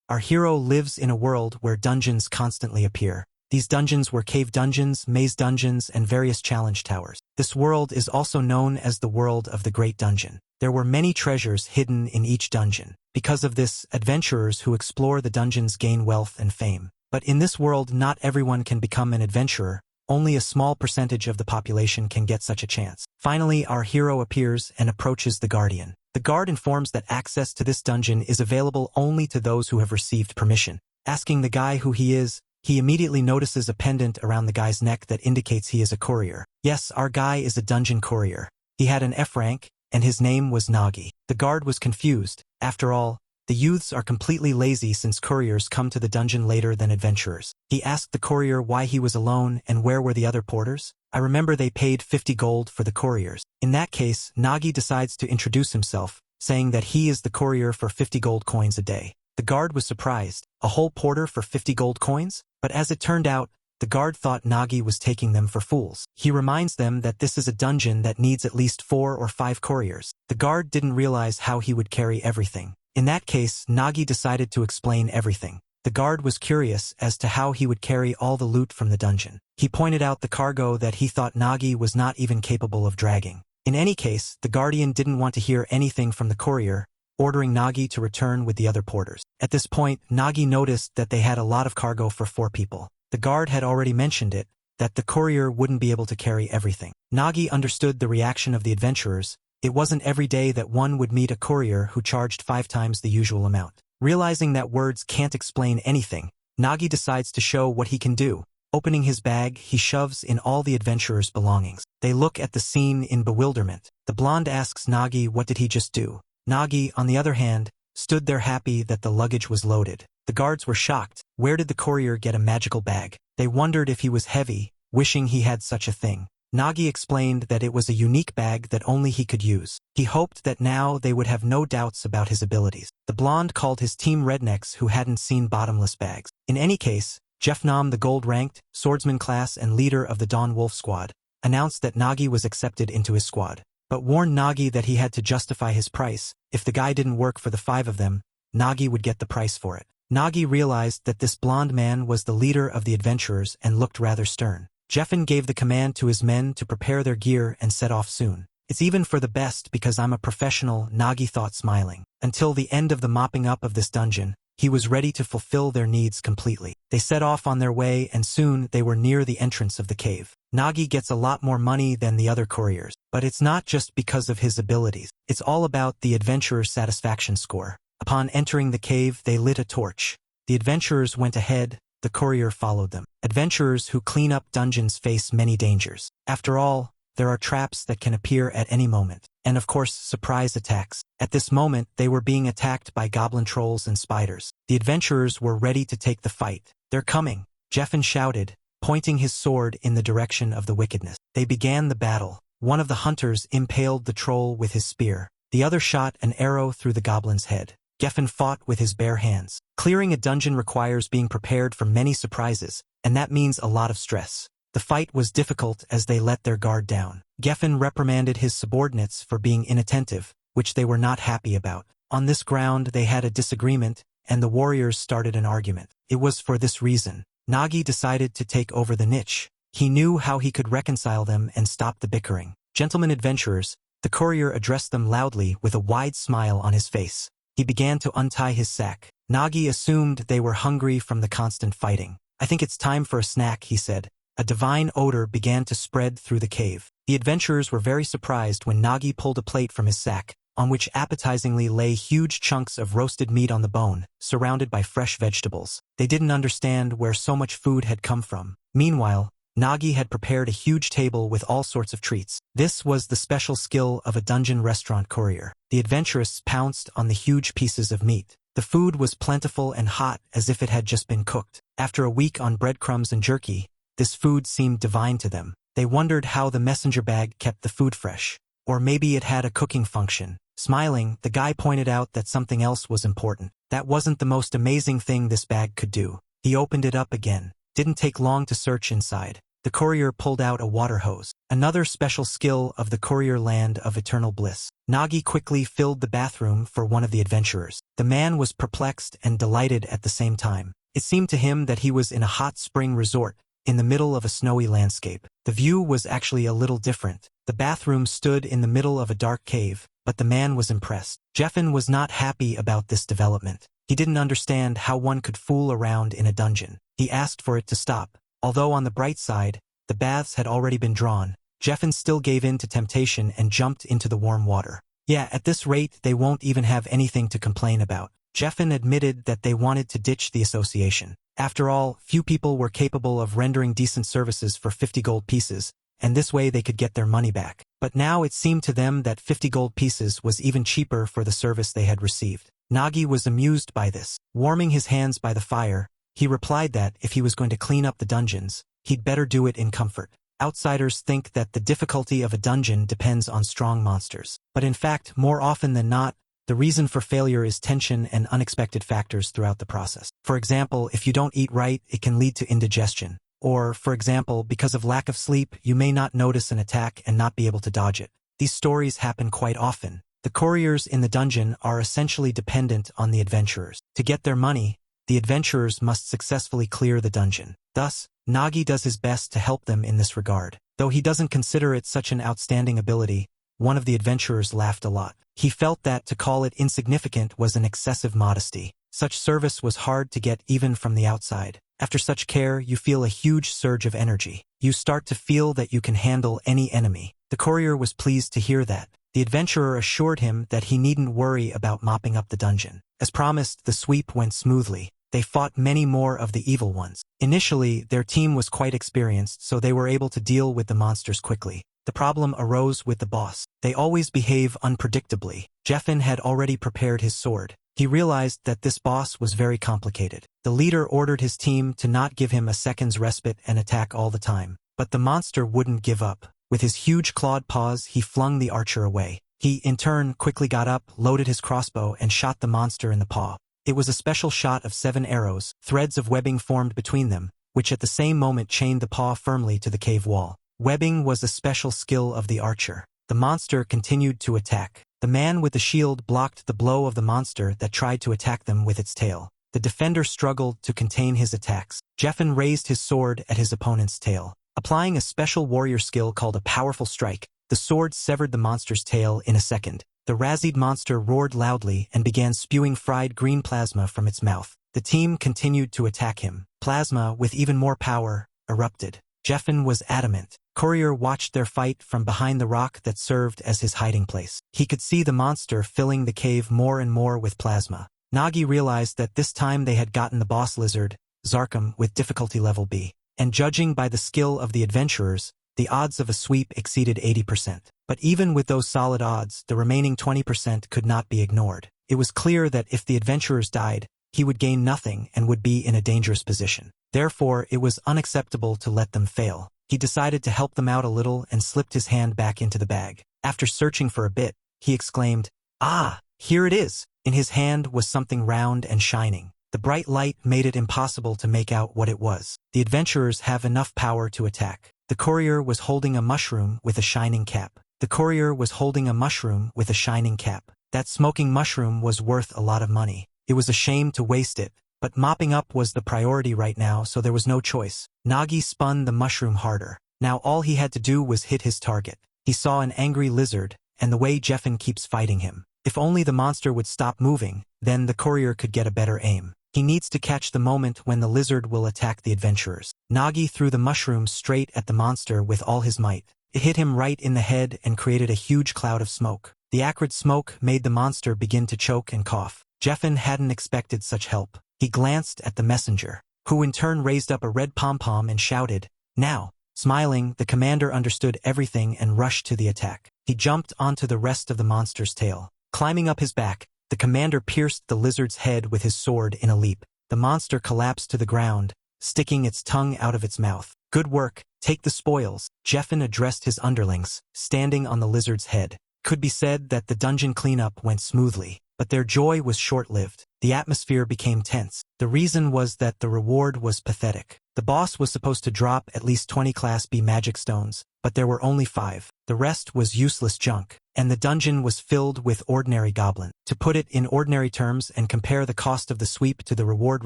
Our hero lives in a world where dungeons constantly appear. These dungeons were cave dungeons, maze dungeons, and various challenge towers. This world is also known as the world of the Great Dungeon. There were many treasures hidden in each dungeon. Because of this, adventurers who explore the dungeons gain wealth and fame. But in this world, not everyone can become an adventurer. Only a small percentage of the population can get such a chance. Finally, our hero appears and approaches the guardian. The guard informs that access to this dungeon is available only to those who have received permission. Asking the guy who he is, he immediately notices a pendant around the guy's neck that indicates he is a courier. Yes, our guy is a dungeon courier. He had an F rank, and his name was Nagi. The guard was confused. After all, the youths are completely lazy since couriers come to the dungeon later than adventurers. He asked the courier why he was alone and where were the other porters. I remember they paid 50 gold for the couriers. In that case, Nagi decides to introduce himself, saying that he is the courier for 50 gold coins a day. The guard was surprised. A whole porter for 50 gold coins? But as it turned out, the guard thought Nagi was taking them for fools. He reminds them that this is a dungeon that needs at least 4 or 5 couriers. The guard didn't realize how he would carry everything. In that case, Nagi decided to explain everything. The guard was curious as to how he would carry all the loot from the dungeon. He pointed out the cargo that he thought Nagi was not even capable of dragging. In any case, the guardian didn't want to hear anything from the courier, ordering Nagi to return with the other porters. At this point, Nagi noticed that they had a lot of cargo for 4 people. The guard had already mentioned it, that the courier wouldn't be able to carry everything. Nagi understood the reaction of the adventurers. It wasn't every day that one would meet a courier who charged 5 times the usual amount. Realizing that words can't explain anything, Nagi decides to show what he can do. Opening his bag, he shoves in all the adventurers' belongings. They look at the scene in bewilderment. The blonde asks Nagi what did he just do. Nagi, on the other hand, stood there happy that the luggage was loaded. The guards were shocked. Where did the courier get a magical bag? They wondered if he was heavy, wishing he had such a thing. Nagi explained that it was a unique bag that only he could use. He hoped that now they would have no doubts about his abilities. The blonde called his team rednecks who hadn't seen bottomless bags. In any case, Jeffnam, the gold-ranked, swordsman class and leader of the Dawn Wolf squad, announced that Nagi was accepted into his squad, but warned Nagi that he had to justify his price. If the guy didn't work for the 5 of them, Nagi would get the price for it. Nagi realized that this blonde man was the leader of the adventurers and looked rather stern. Jeffin gave the command to his men to prepare their gear and set off soon. It's even for the best because I'm a professional, Nagi thought smiling. Until the end of the mopping up of this dungeon, he was ready to fulfill their needs completely. They set off on their way and soon they were near the entrance of the cave. Nagi gets a lot more money than the other couriers, but it's not just because of his abilities. It's all about the adventurer's satisfaction score. Upon entering the cave, they lit a torch. The adventurers went ahead, the courier followed them. Adventurers who clean up dungeons face many dangers. After all, there are traps that can appear at any moment. And of course, surprise attacks. At this moment, they were being attacked by goblin trolls and spiders. The adventurers were ready to take the fight. They're coming, Jeffin shouted, pointing his sword in the direction of the wickedness. They began the battle. One of the hunters impaled the troll with his spear. The other shot an arrow through the goblin's head. Geffen fought with his bare hands. Clearing a dungeon requires being prepared for many surprises, and that means a lot of stress. The fight was difficult as they let their guard down. Geffen reprimanded his subordinates for being inattentive, which they were not happy about. On this ground they had a disagreement, and the warriors started an argument. It was for this reason. Nagi decided to take over the niche. He knew how he could reconcile them and stop the bickering. Gentlemen adventurers, the courier addressed them loudly with a wide smile on his face. He began to untie his sack. Nagi assumed they were hungry from the constant fighting. I think it's time for a snack, he said. A divine odor began to spread through the cave. The adventurers were very surprised when Nagi pulled a plate from his sack, on which appetizingly lay huge chunks of roasted meat on the bone, surrounded by fresh vegetables. They didn't understand where so much food had come from. Meanwhile, Nagi had prepared a huge table with all sorts of treats. This was the special skill of a dungeon restaurant courier. The adventurers pounced on the huge pieces of meat. The food was plentiful and hot as if it had just been cooked. After a week on breadcrumbs and jerky, this food seemed divine to them. They wondered how the messenger bag kept the food fresh. Or maybe it had a cooking function. Smiling, the guy pointed out that something else was important. That wasn't the most amazing thing this bag could do. He opened it up again. Didn't take long to search inside. The courier pulled out a water hose. another special skill of the Courier land of eternal bliss. Nagi quickly filled the bathroom for one of the adventurers. The man was perplexed and delighted at the same time. It seemed to him that he was in a hot spring resort, in the middle of a snowy landscape. The view was actually a little different. The bathroom stood in the middle of a dark cave, but the man was impressed. Jeffen was not happy about this development. He didn't understand how one could fool around in a dungeon. He asked for it to stop. Although on the bright side, the baths had already been drawn, Jeffen still gave in to temptation and jumped into the warm water. Yeah, at this rate they won't even have anything to complain about. Jeffen admitted that they wanted to ditch the association. After all, few people were capable of rendering decent services for 50 gold pieces, and this way they could get their money back. But now it seemed to them that 50 gold pieces was even cheaper for the service they had received. Nagi was amused by this. Warming his hands by the fire, he replied that if he was going to clean up the dungeons, he'd better do it in comfort. Outsiders think that the difficulty of a dungeon depends on strong monsters. But in fact, more often than not, the reason for failure is tension and unexpected factors throughout the process. For example, if you don't eat right, it can lead to indigestion. Or, for example, because of lack of sleep, you may not notice an attack and not be able to dodge it. These stories happen quite often. The couriers in the dungeon are essentially dependent on the adventurers. To get their money, the adventurers must successfully clear the dungeon. Thus, Nagi does his best to help them in this regard. Though he doesn't consider it such an outstanding ability, one of the adventurers laughed a lot. He felt that to call it insignificant was an excessive modesty. Such service was hard to get even from the outside. After such care, you feel a huge surge of energy. You start to feel that you can handle any enemy. The courier was pleased to hear that. The adventurer assured him that he needn't worry about mopping up the dungeon. As promised, the sweep went smoothly. They fought many more of the evil ones. Initially, their team was quite experienced, so they were able to deal with the monsters quickly. The problem arose with the boss. They always behave unpredictably. Jeffen had already prepared his sword. He realized that this boss was very complicated. The leader ordered his team to not give him a second's respite and attack all the time. But the monster wouldn't give up. With his huge clawed paws, he flung the archer away. He, in turn, quickly got up, loaded his crossbow, and shot the monster in the paw. It was a special shot of 7 arrows. Threads of webbing formed between them, which at the same moment chained the paw firmly to the cave wall. Webbing was a special skill of the archer. The monster continued to attack. The man with the shield blocked the blow of the monster that tried to attack them with its tail. The defender struggled to contain his attacks. Jeffen raised his sword at his opponent's tail. Applying a special warrior skill called a powerful strike, the sword severed the monster's tail in a second. The razzied monster roared loudly and began spewing fried green plasma from its mouth. The team continued to attack him. Plasma, with even more power, erupted. Jeffen was adamant. Courier watched their fight from behind the rock that served as his hiding place. He could see the monster filling the cave more and more with plasma. Nagi realized that this time they had gotten the boss lizard, Zarkum, with difficulty level B. And judging by the skill of the adventurers, the odds of a sweep exceeded 80%. But even with those solid odds, the remaining 20% could not be ignored. It was clear that if the adventurers died, he would gain nothing and would be in a dangerous position. Therefore, it was unacceptable to let them fail. He decided to help them out a little and slipped his hand back into the bag. After searching for a bit, he exclaimed, "Ah, here it is!" In his hand was something round and shining. The bright light made it impossible to make out what it was. The adventurers have enough power to attack. The courier was holding a mushroom with a shining cap. The courier was holding a mushroom with a shining cap. That smoking mushroom was worth a lot of money. It was a shame to waste it, but mopping up was the priority right now, so there was no choice. Nagi spun the mushroom harder. Now all he had to do was hit his target. He saw an angry lizard, and the way Jeffen keeps fighting him. If only the monster would stop moving, then the courier could get a better aim. He needs to catch the moment when the lizard will attack the adventurers. Nagi threw the mushroom straight at the monster with all his might. It hit him right in the head and created a huge cloud of smoke. The acrid smoke made the monster begin to choke and cough. Jeffen hadn't expected such help. He glanced at the messenger, who in turn raised up a red pom-pom and shouted, "Now!" Smiling, the commander understood everything and rushed to the attack. He jumped onto the rest of the monster's tail. Climbing up his back, the commander pierced the lizard's head with his sword in a leap. The monster collapsed to the ground, sticking its tongue out of its mouth. "Good work, take the spoils." Jeffen addressed his underlings, standing on the lizard's head. Could be said that the dungeon cleanup went smoothly, but their joy was short-lived. The atmosphere became tense. The reason was that the reward was pathetic. The boss was supposed to drop at least 20 Class B magic stones, but there were only 5. The rest was useless junk, and the dungeon was filled with ordinary goblins. To put it in ordinary terms and compare the cost of the sweep to the reward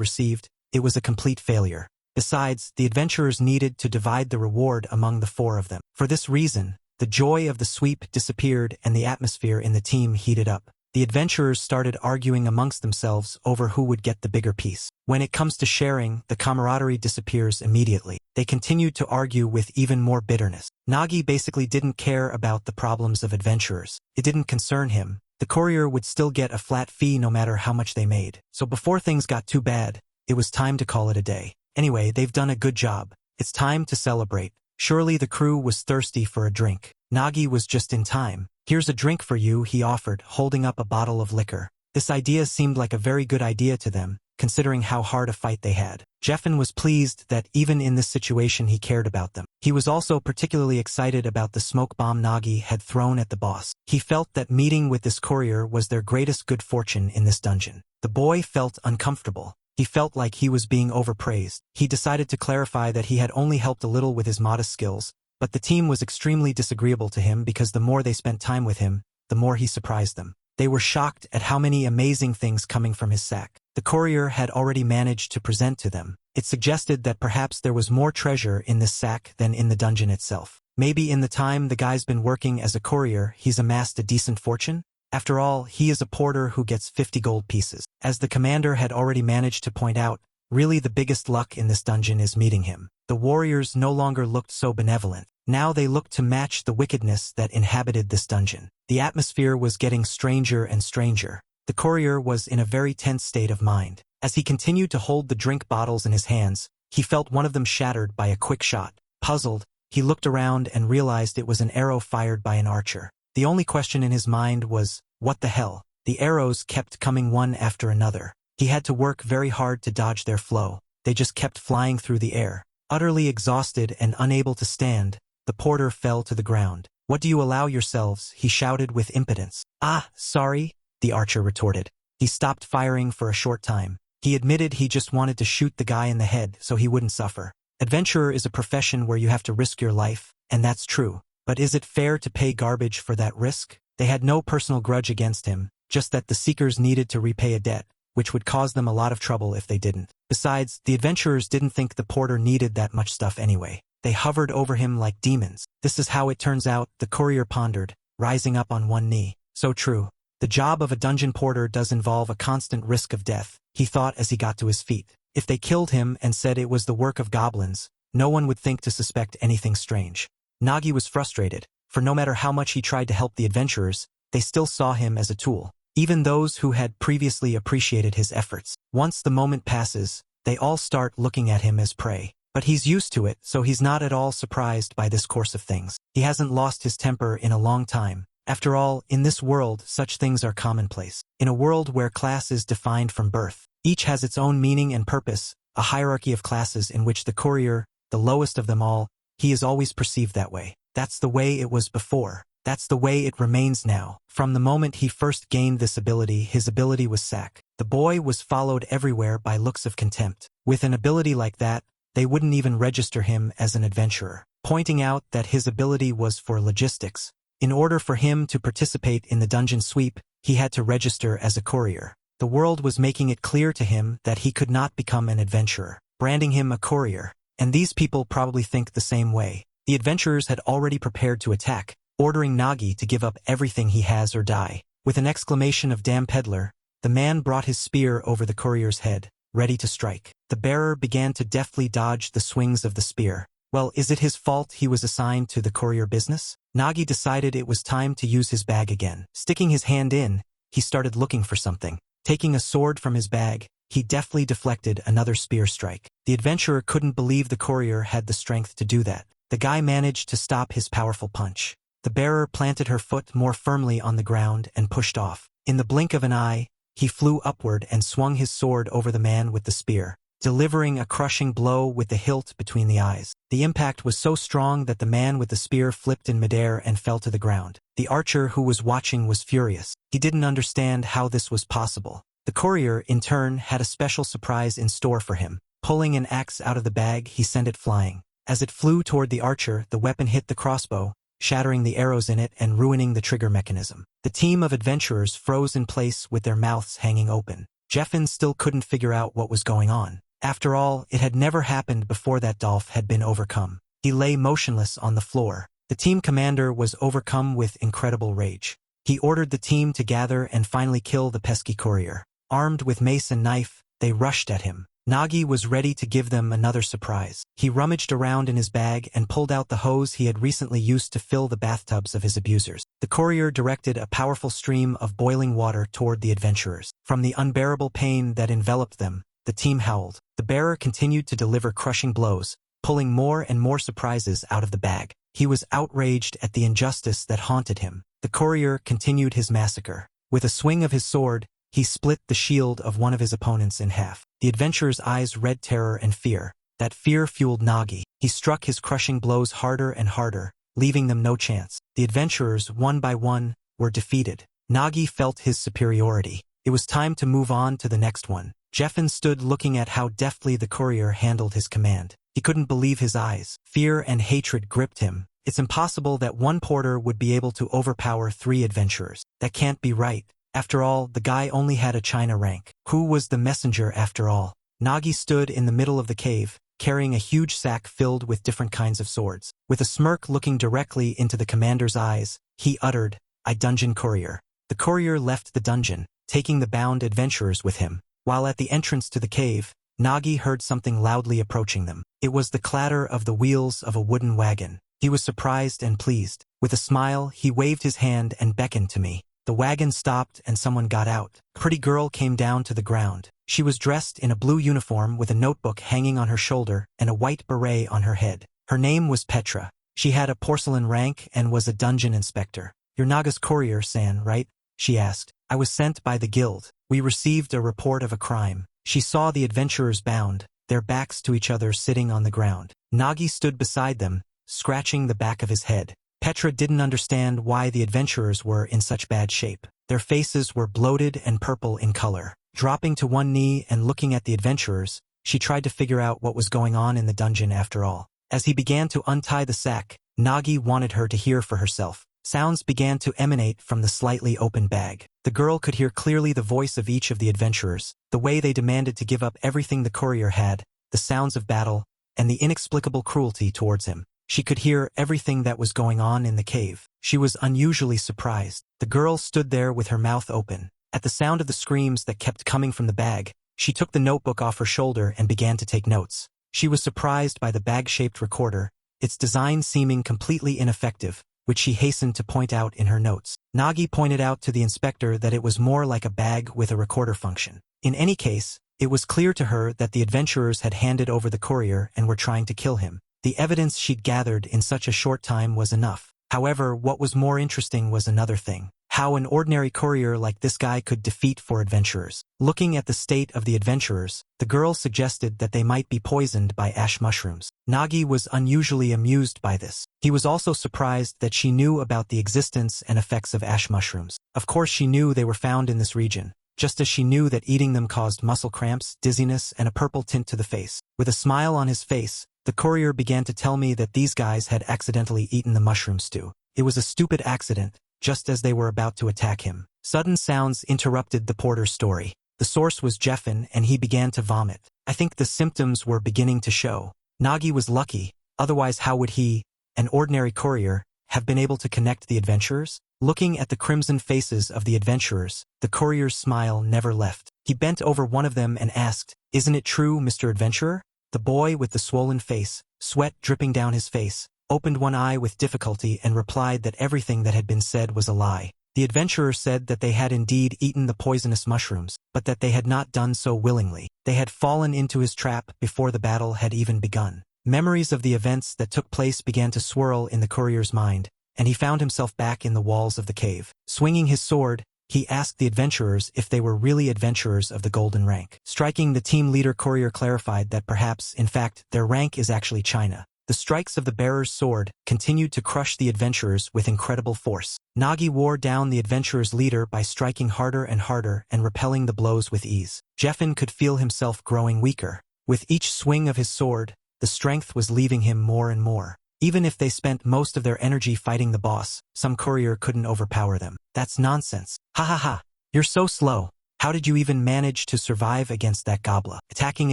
received, it was a complete failure. Besides, the adventurers needed to divide the reward among the 4 of them. For this reason, the joy of the sweep disappeared and the atmosphere in the team heated up. The adventurers started arguing amongst themselves over who would get the bigger piece. When it comes to sharing, the camaraderie disappears immediately. They continued to argue with even more bitterness. Nagi basically didn't care about the problems of adventurers. It didn't concern him. The courier would still get a flat fee no matter how much they made. So before things got too bad, it was time to call it a day. Anyway, they've done a good job. It's time to celebrate. Surely the crew was thirsty for a drink. Nagi was just in time. Here's a drink for you, he offered, holding up a bottle of liquor. This idea seemed like a very good idea to them, considering how hard a fight they had. Jeffen was pleased that even in this situation he cared about them. He was also particularly excited about the smoke bomb Nagi had thrown at the boss. He felt that meeting with this courier was their greatest good fortune in this dungeon. The boy felt uncomfortable. He felt like he was being overpraised. He decided to clarify that he had only helped a little with his modest skills, but the team was extremely disagreeable to him because the more they spent time with him, the more he surprised them. They were shocked at how many amazing things coming from his sack. The courier had already managed to present to them. It suggested that perhaps there was more treasure in this sack than in the dungeon itself. Maybe in the time the guy's been working as a courier, he's amassed a decent fortune? After all, he is a porter who gets 50 gold pieces. As the commander had already managed to point out, really the biggest luck in this dungeon is meeting him. The warriors no longer looked so benevolent. Now they looked to match the wickedness that inhabited this dungeon. The atmosphere was getting stranger and stranger. The courier was in a very tense state of mind. As he continued to hold the drink bottles in his hands, he felt one of them shattered by a quick shot. Puzzled, he looked around and realized it was an arrow fired by an archer. The only question in his mind was, what the hell? The arrows kept coming one after another. He had to work very hard to dodge their flow. They just kept flying through the air. Utterly exhausted and unable to stand, the porter fell to the ground. What do you allow yourselves? He shouted with impotence. Ah, sorry, the archer retorted. He stopped firing for a short time. He admitted he just wanted to shoot the guy in the head so he wouldn't suffer. Adventurer is a profession where you have to risk your life, and that's true. But is it fair to pay garbage for that risk? They had no personal grudge against him, just that the seekers needed to repay a debt, which would cause them a lot of trouble if they didn't. Besides, the adventurers didn't think the porter needed that much stuff anyway. They hovered over him like demons. This is how it turns out, the courier pondered, rising up on one knee. So true. The job of a dungeon porter does involve a constant risk of death, he thought as he got to his feet. If they killed him and said it was the work of goblins, no one would think to suspect anything strange. Nagi was frustrated, for no matter how much he tried to help the adventurers, they still saw him as a tool. Even those who had previously appreciated his efforts. Once the moment passes, they all start looking at him as prey. But he's used to it, so he's not at all surprised by this course of things. He hasn't lost his temper in a long time. After all, in this world, such things are commonplace. In a world where class is defined from birth, each has its own meaning and purpose, a hierarchy of classes in which the courier, the lowest of them all, he is always perceived that way. That's the way it was before. That's the way it remains now. From the moment he first gained this ability, his ability was sack. The boy was followed everywhere by looks of contempt. With an ability like that, they wouldn't even register him as an adventurer, pointing out that his ability was for logistics. In order for him to participate in the dungeon sweep, he had to register as a courier. The world was making it clear to him that he could not become an adventurer, branding him a courier. And these people probably think the same way. The adventurers had already prepared to attack, ordering Nagi to give up everything he has or die. With an exclamation of "Damn peddler," the man brought his spear over the courier's head, ready to strike. The bearer began to deftly dodge the swings of the spear. Well, is it his fault he was assigned to the courier business? Nagi decided it was time to use his bag again. Sticking his hand in, he started looking for something. Taking a sword from his bag, he deftly deflected another spear strike. The adventurer couldn't believe the courier had the strength to do that. The guy managed to stop his powerful punch. The bearer planted her foot more firmly on the ground and pushed off. In the blink of an eye, he flew upward and swung his sword over the man with the spear, delivering a crushing blow with the hilt between the eyes. The impact was so strong that the man with the spear flipped in midair and fell to the ground. The archer who was watching was furious. He didn't understand how this was possible. The courier, in turn, had a special surprise in store for him. Pulling an axe out of the bag, he sent it flying. As it flew toward the archer, the weapon hit the crossbow, shattering the arrows in it and ruining the trigger mechanism. The team of adventurers froze in place with their mouths hanging open. Jeffin still couldn't figure out what was going on. After all, it had never happened before that Dolph had been overcome. He lay motionless on the floor. The team commander was overcome with incredible rage. He ordered the team to gather and finally kill the pesky courier. Armed with mace and knife, they rushed at him. Nagi was ready to give them another surprise. He rummaged around in his bag and pulled out the hose he had recently used to fill the bathtubs of his abusers. The courier directed a powerful stream of boiling water toward the adventurers. From the unbearable pain that enveloped them, the team howled. The bearer continued to deliver crushing blows, pulling more and more surprises out of the bag. He was outraged at the injustice that haunted him. The courier continued his massacre. With a swing of his sword, he split the shield of one of his opponents in half. The adventurer's eyes read terror and fear. That fear fueled Nagi. He struck his crushing blows harder and harder, leaving them no chance. The adventurers, one by one, were defeated. Nagi felt his superiority. It was time to move on to the next one. Jeffin stood looking at how deftly the courier handled his command. He couldn't believe his eyes. Fear and hatred gripped him. It's impossible that one porter would be able to overpower 3 adventurers. That can't be right. After all, the guy only had a China rank. Who was the messenger after all? Nagi stood in the middle of the cave, carrying a huge sack filled with different kinds of swords. With a smirk looking directly into the commander's eyes, he uttered, "I dungeon courier." The courier left the dungeon, taking the bound adventurers with him. While at the entrance to the cave, Nagi heard something loudly approaching them. It was the clatter of the wheels of a wooden wagon. He was surprised and pleased. With a smile, he waved his hand and beckoned to me. The wagon stopped and someone got out. A pretty girl came down to the ground. She was dressed in a blue uniform with a notebook hanging on her shoulder and a white beret on her head. Her name was Petra. She had a porcelain rank and was a dungeon inspector. "You're Naga's courier, San, right?" she asked. "I was sent by the guild. We received a report of a crime." She saw the adventurers bound, their backs to each other sitting on the ground. Nagi stood beside them, scratching the back of his head. Petra didn't understand why the adventurers were in such bad shape. Their faces were bloated and purple in color. Dropping to one knee and looking at the adventurers, she tried to figure out what was going on in the dungeon after all. As he began to untie the sack, Nagi wanted her to hear for herself. Sounds began to emanate from the slightly open bag. The girl could hear clearly the voice of each of the adventurers, the way they demanded to give up everything the courier had, the sounds of battle, and the inexplicable cruelty towards him. She could hear everything that was going on in the cave. She was unusually surprised. The girl stood there with her mouth open. At the sound of the screams that kept coming from the bag, she took the notebook off her shoulder and began to take notes. She was surprised by the bag-shaped recorder, its design seeming completely ineffective, which she hastened to point out in her notes. Nagi pointed out to the inspector that it was more like a bag with a recorder function. In any case, it was clear to her that the adventurers had handed over the courier and were trying to kill him. The evidence she'd gathered in such a short time was enough. However, what was more interesting was another thing. How an ordinary courier like this guy could defeat 4 adventurers. Looking at the state of the adventurers, the girl suggested that they might be poisoned by ash mushrooms. Nagi was unusually amused by this. He was also surprised that she knew about the existence and effects of ash mushrooms. Of course she knew they were found in this region, just as she knew that eating them caused muscle cramps, dizziness, and a purple tint to the face. With a smile on his face, the courier began to tell me that these guys had accidentally eaten the mushroom stew. It was a stupid accident, just as they were about to attack him. Sudden sounds interrupted the porter's story. The source was Jeffin, and he began to vomit. I think the symptoms were beginning to show. Nagi was lucky, otherwise how would he, an ordinary courier, have been able to connect the adventurers? Looking at the crimson faces of the adventurers, the courier's smile never left. He bent over one of them and asked, "Isn't it true, Mr. Adventurer?" The boy with the swollen face, sweat dripping down his face, opened one eye with difficulty and replied that everything that had been said was a lie. The adventurer said that they had indeed eaten the poisonous mushrooms, but that they had not done so willingly. They had fallen into his trap before the battle had even begun. Memories of the events that took place began to swirl in the courier's mind, and he found himself back in the walls of the cave. Swinging his sword, he asked the adventurers if they were really adventurers of the golden rank. Striking the team leader, courier clarified that perhaps, in fact, their rank is actually China. The strikes of the bearer's sword continued to crush the adventurers with incredible force. Nagi wore down the adventurers' leader by striking harder and harder and repelling the blows with ease. Jeffin could feel himself growing weaker. With each swing of his sword, the strength was leaving him more and more. Even if they spent most of their energy fighting the boss, some courier couldn't overpower them. That's nonsense. Ha ha ha. You're so slow. How did you even manage to survive against that gobla? Attacking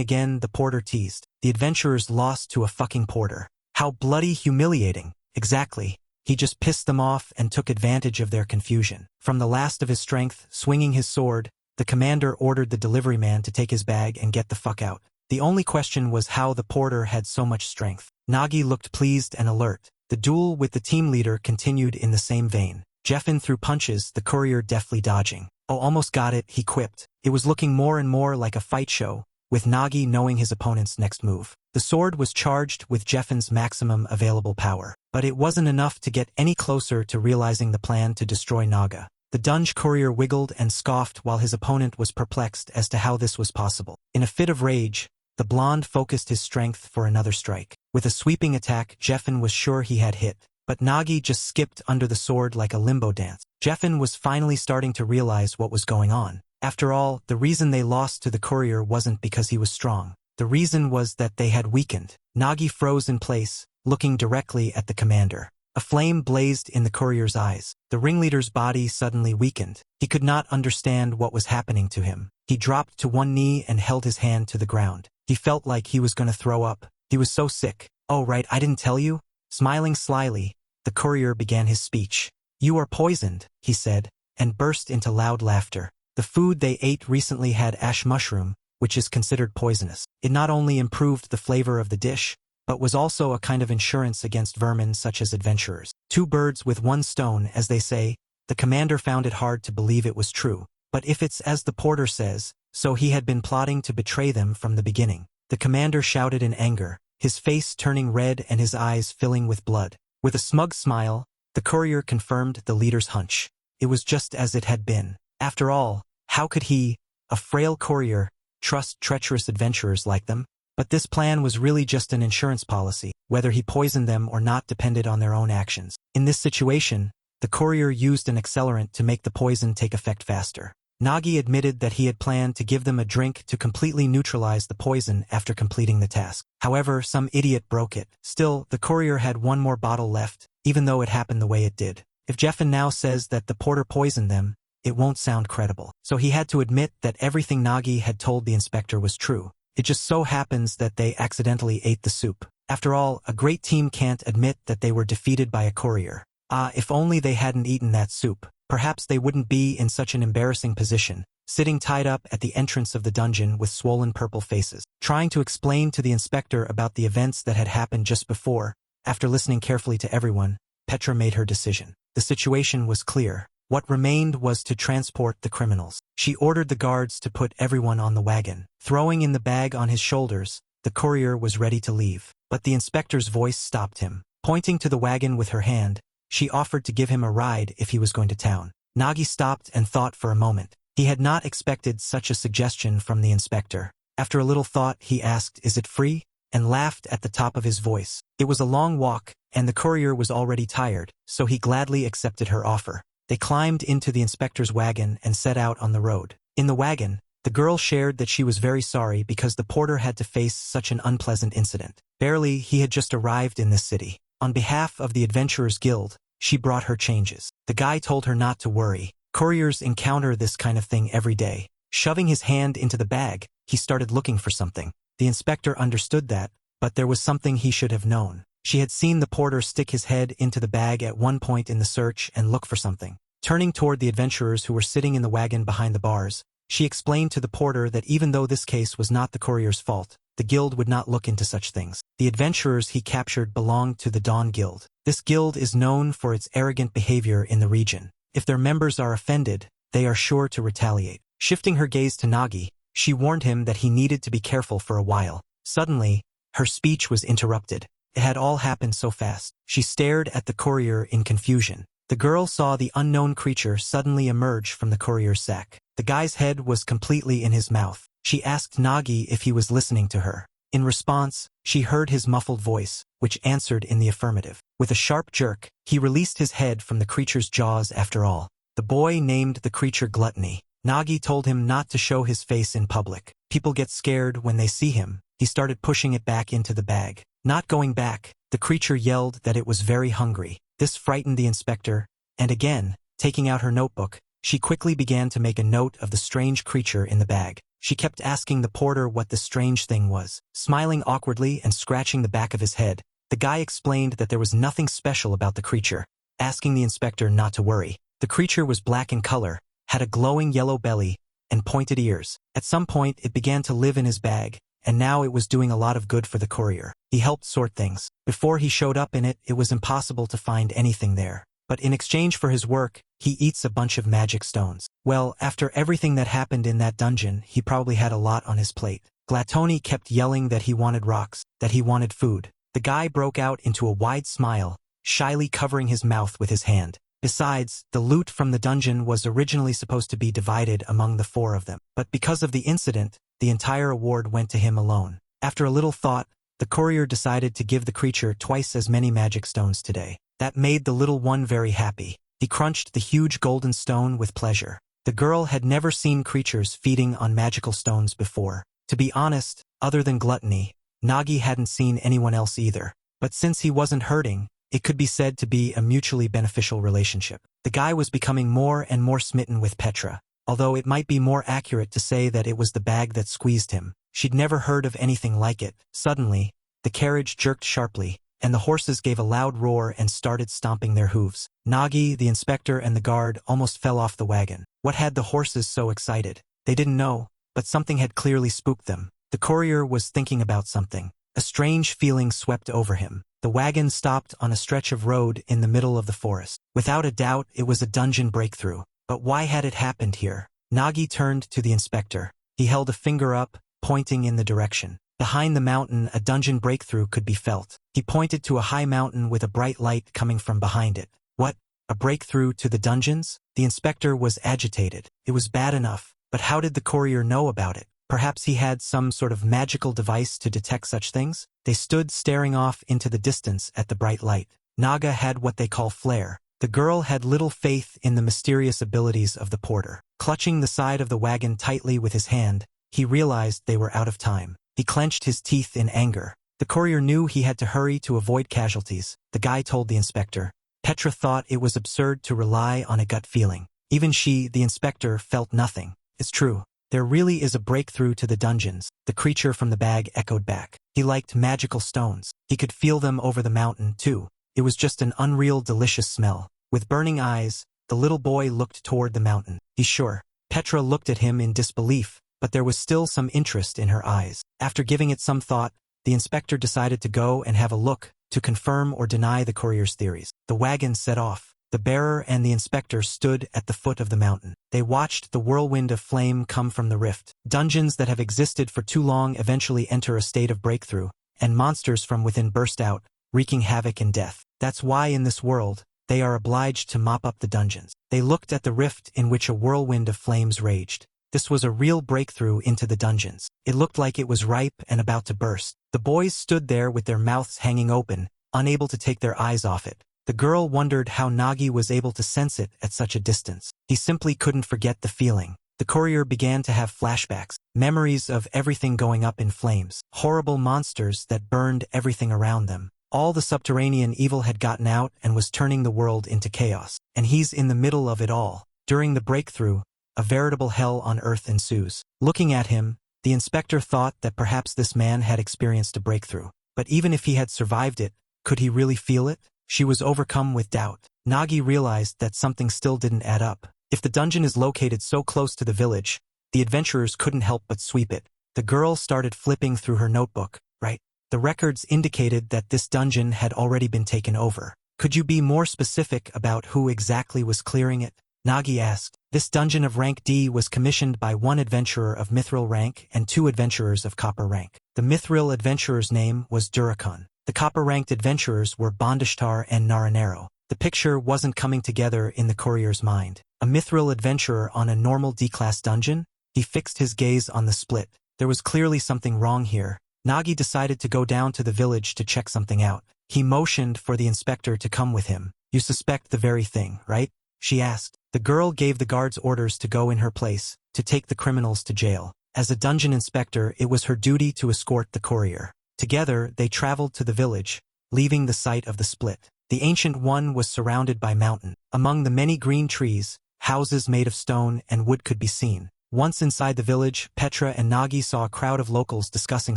again, the porter teased. The adventurers lost to a fucking porter. How bloody humiliating. Exactly. He just pissed them off and took advantage of their confusion. From the last of his strength, swinging his sword, the commander ordered the delivery man to take his bag and get the fuck out. The only question was how the porter had so much strength. Nagi looked pleased and alert. The duel with the team leader continued in the same vein. Jeffin threw punches, the courier deftly dodging. Oh, almost got it, he quipped. It was looking more and more like a fight show, with Nagi knowing his opponent's next move. The sword was charged with Jeffin's maximum available power, but it wasn't enough to get any closer to realizing the plan to destroy Naga. The Dunge courier wiggled and scoffed while his opponent was perplexed as to how this was possible. In a fit of rage, the blonde focused his strength for another strike. With a sweeping attack, Jeffin was sure he had hit, but Nagi just skipped under the sword like a limbo dance. Jeffin was finally starting to realize what was going on. After all, the reason they lost to the courier wasn't because he was strong. The reason was that they had weakened. Nagi froze in place, looking directly at the commander. A flame blazed in the courier's eyes. The ringleader's body suddenly weakened. He could not understand what was happening to him. He dropped to one knee and held his hand to the ground. He felt like he was going to throw up. He was so sick. Oh right, I didn't tell you? Smiling slyly, the courier began his speech. You are poisoned, he said, and burst into loud laughter. The food they ate recently had ash mushroom, which is considered poisonous. It not only improved the flavor of the dish, but was also a kind of insurance against vermin such as adventurers. Two birds with one stone, as they say. The commander found it hard to believe it was true. But if it's as the porter says, so he had been plotting to betray them from the beginning. The commander shouted in anger, his face turning red and his eyes filling with blood. With a smug smile, the courier confirmed the leader's hunch. It was just as it had been. After all, how could he, a frail courier, trust treacherous adventurers like them? But this plan was really just an insurance policy. Whether he poisoned them or not depended on their own actions. In this situation, the courier used an accelerant to make the poison take effect faster. Nagi admitted that he had planned to give them a drink to completely neutralize the poison after completing the task. However, some idiot broke it. Still, the courier had one more bottle left, even though it happened the way it did. If Jeffin now says that the porter poisoned them, it won't sound credible. So he had to admit that everything Nagi had told the inspector was true. It just so happens that they accidentally ate the soup. After all, a great team can't admit that they were defeated by a courier. If only they hadn't eaten that soup. Perhaps they wouldn't be in such an embarrassing position, sitting tied up at the entrance of the dungeon with swollen purple faces. Trying to explain to the inspector about the events that had happened just before, after listening carefully to everyone, Petra made her decision. The situation was clear. What remained was to transport the criminals. She ordered the guards to put everyone on the wagon. Throwing in the bag on his shoulders, the courier was ready to leave. But the inspector's voice stopped him. Pointing to the wagon with her hand, she offered to give him a ride if he was going to town. Nagi stopped and thought for a moment. He had not expected such a suggestion from the inspector. After a little thought, he asked, "Is it free?" and laughed at the top of his voice. It was a long walk, and the courier was already tired, so he gladly accepted her offer. They climbed into the inspector's wagon and set out on the road. In the wagon, the girl shared that she was very sorry because the porter had to face such an unpleasant incident. Barely, he had just arrived in this city. On behalf of the Adventurers Guild, she brought her changes. The guy told her not to worry. Couriers encounter this kind of thing every day. Shoving his hand into the bag, he started looking for something. The inspector understood that, but there was something he should have known. She had seen the porter stick his head into the bag at one point in the search and look for something. Turning toward the adventurers who were sitting in the wagon behind the bars, she explained to the porter that even though this case was not the courier's fault, the guild would not look into such things. The adventurers he captured belonged to the Dawn Guild. This guild is known for its arrogant behavior in the region. If their members are offended, they are sure to retaliate. Shifting her gaze to Nagi, she warned him that he needed to be careful for a while. Suddenly, her speech was interrupted. It had all happened so fast. She stared at the courier in confusion. The girl saw the unknown creature suddenly emerge from the courier's sack. The guy's head was completely in his mouth. She asked Nagi if he was listening to her. In response, she heard his muffled voice, which answered in the affirmative. With a sharp jerk, he released his head from the creature's jaws after all. The boy named the creature Gluttony. Nagi told him not to show his face in public. People get scared when they see him. he started pushing it back into the bag. Not going back, the creature yelled that it was very hungry. This frightened the inspector, and again, taking out her notebook, she quickly began to make a note of the strange creature in the bag. She kept asking the porter what the strange thing was. Smiling awkwardly and scratching the back of his head, the guy explained that there was nothing special about the creature, asking the inspector not to worry. The creature was black in color, had a glowing yellow belly, and pointed ears. At some point it began to live in his bag, and now it was doing a lot of good for the courier. He helped sort things. Before he showed up in it, it was impossible to find anything there. But in exchange for his work, he eats a bunch of magic stones. Well, after everything that happened in that dungeon, he probably had a lot on his plate. Glatoni kept yelling that he wanted rocks, that he wanted food. The guy broke out into a wide smile, shyly covering his mouth with his hand. Besides, the loot from the dungeon was originally supposed to be divided among the four of them. But because of the incident, the entire award went to him alone. After a little thought, the courier decided to give the creature twice as many magic stones today. That made the little one very happy. He crunched the huge golden stone with pleasure. The girl had never seen creatures feeding on magical stones before. To be honest, other than gluttony, Nagi hadn't seen anyone else either. But since he wasn't hurting, it could be said to be a mutually beneficial relationship. The guy was becoming more and more smitten with Petra, although it might be more accurate to say that it was the bag that squeezed him. She'd never heard of anything like it. Suddenly, the carriage jerked sharply, and the horses gave a loud roar and started stomping their hooves. Nagi, the inspector, and the guard almost fell off the wagon. What had the horses so excited? They didn't know, but something had clearly spooked them. The courier was thinking about something. A strange feeling swept over him. The wagon stopped on a stretch of road in the middle of the forest. Without a doubt, it was a dungeon breakthrough. But why had it happened here? Nagi turned to the inspector. He held a finger up, pointing in the direction. Behind the mountain, a dungeon breakthrough could be felt. He pointed to a high mountain with a bright light coming from behind it. What? A breakthrough to the dungeons? The inspector was agitated. It was bad enough, but how did the courier know about it? Perhaps he had some sort of magical device to detect such things? They stood staring off into the distance at the bright light. Naga had what they call flair. The girl had little faith in the mysterious abilities of the porter. Clutching the side of the wagon tightly with his hand, he realized they were out of time. He clenched his teeth in anger. The courier knew he had to hurry to avoid casualties. The guy told the inspector. Petra thought it was absurd to rely on a gut feeling. Even she, the inspector, felt nothing. It's true. There really is a breakthrough to the dungeons, the creature from the bag echoed back. He liked magical stones. He could feel them over the mountain, too. It was just an unreal, delicious smell. With burning eyes, the little boy looked toward the mountain. He's sure. Petra looked at him in disbelief, but there was still some interest in her eyes. After giving it some thought, the inspector decided to go and have a look, to confirm or deny the courier's theories. The wagon set off. The bearer and the inspector stood at the foot of the mountain. They watched the whirlwind of flame come from the rift. Dungeons that have existed for too long eventually enter a state of breakthrough, and monsters from within burst out, wreaking havoc and death. That's why in this world, they are obliged to mop up the dungeons. They looked at the rift in which a whirlwind of flames raged. This was a real breakthrough into the dungeons. It looked like it was ripe and about to burst. The boys stood there with their mouths hanging open, unable to take their eyes off it. The girl wondered how Nagi was able to sense it at such a distance. He simply couldn't forget the feeling. The courier began to have flashbacks, memories of everything going up in flames, horrible monsters that burned everything around them. All the subterranean evil had gotten out and was turning the world into chaos. And he's in the middle of it all. During the breakthrough, a veritable hell on earth ensues. Looking at him, the inspector thought that perhaps this man had experienced a breakthrough. But even if he had survived it, could he really feel it? She was overcome with doubt. Nagi realized that something still didn't add up. If the dungeon is located so close to the village, the adventurers couldn't help but sweep it. The girl started flipping through her notebook. Right. The records indicated that this dungeon had already been taken over. Could you be more specific about who exactly was clearing it? Nagi asked. This dungeon of rank D was commissioned by one adventurer of mithril rank and 2 adventurers of copper rank. The mithril adventurer's name was Durakon. The copper-ranked adventurers were Bondishtar and Naranero. The picture wasn't coming together in the courier's mind. A mithril adventurer on a normal D-class dungeon? He fixed his gaze on the split. There was clearly something wrong here. Nagi decided to go down to the village to check something out. He motioned for the inspector to come with him. You suspect the very thing, right? She asked. The girl gave the guards orders to go in her place, to take the criminals to jail. As a dungeon inspector, it was her duty to escort the courier. Together, they traveled to the village, leaving the site of the split. The Ancient One was surrounded by mountain. Among the many green trees, houses made of stone and wood could be seen. Once inside the village, Petra and Nagi saw a crowd of locals discussing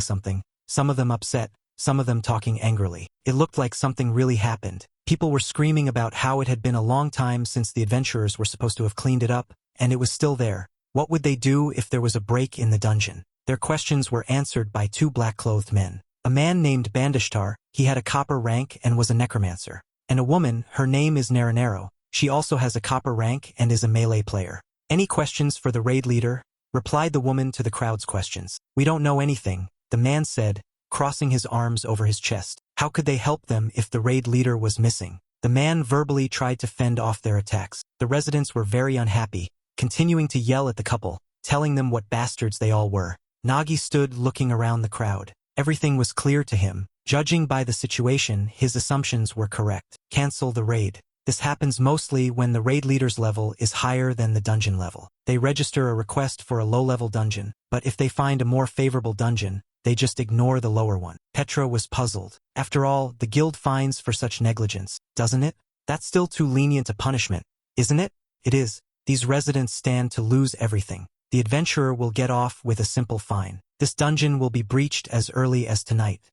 something, some of them upset, some of them talking angrily. It looked like something really happened. People were screaming about how it had been a long time since the adventurers were supposed to have cleaned it up, and it was still there. What would they do if there was a break in the dungeon? Their questions were answered by two black-clothed men. A man named Bandishtar, he had a copper rank and was a necromancer. And a woman, her name is Naranero. She also has a copper rank and is a melee player. Any questions for the raid leader? Replied the woman to the crowd's questions. We don't know anything, the man said, crossing his arms over his chest. How could they help them if the raid leader was missing? The man verbally tried to fend off their attacks. The residents were very unhappy, continuing to yell at the couple, telling them what bastards they all were. Nagi stood looking around the crowd. Everything was clear to him. Judging by the situation, his assumptions were correct. Cancel the raid. This happens mostly when the raid leader's level is higher than the dungeon level. They register a request for a low-level dungeon, but if they find a more favorable dungeon, they just ignore the lower one. Petra was puzzled. After all, the guild fines for such negligence, doesn't it? That's still too lenient a punishment, isn't it? It is. These residents stand to lose everything. The adventurer will get off with a simple fine. This dungeon will be breached as early as tonight.